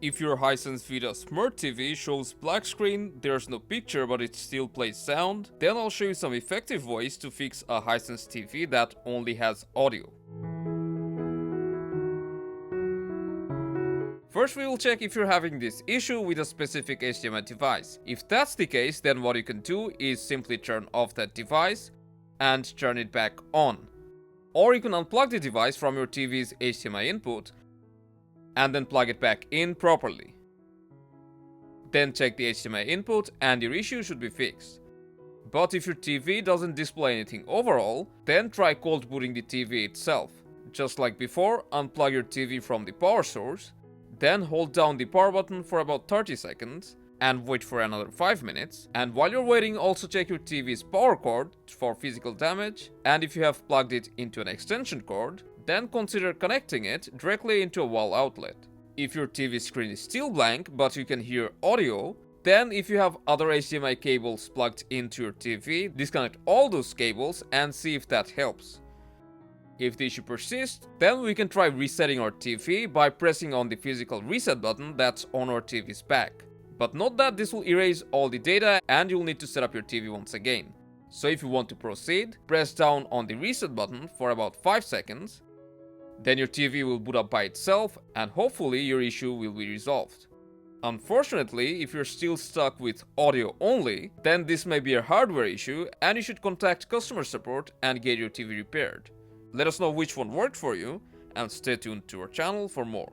If your Hisense VIDAA Smart TV shows black screen, there's no picture but it still plays sound, then I'll show you some effective ways to fix a Hisense TV that only has audio. First, we will check if you're having this issue with a specific HDMI device. If that's the case, then what you can do is simply turn off that device and turn it back on. Or you can unplug the device from your TV's HDMI input and then plug it back in properly. Then check the HDMI input and your issue should be fixed. But if your TV doesn't display anything overall, then try cold booting the TV itself. Just like before, unplug your TV from the power source, then hold down the power button for about 30 seconds and wait for another 5 minutes. And while you're waiting, also check your TV's power cord for physical damage, and if you have plugged it into an extension cord, then consider connecting it directly into a wall outlet. If your TV screen is still blank but you can hear audio, then if you have other HDMI cables plugged into your TV, disconnect all those cables and see if that helps. If the issue persists, then we can try resetting our TV by pressing on the physical reset button that's on our TV's back. But note that this will erase all the data and you'll need to set up your TV once again. So if you want to proceed, press down on the reset button for about 5 seconds. Then your TV will boot up by itself and hopefully your issue will be resolved. Unfortunately, if you're still stuck with audio only, then this may be a hardware issue and you should contact customer support and get your TV repaired. Let us know which one worked for you and stay tuned to our channel for more.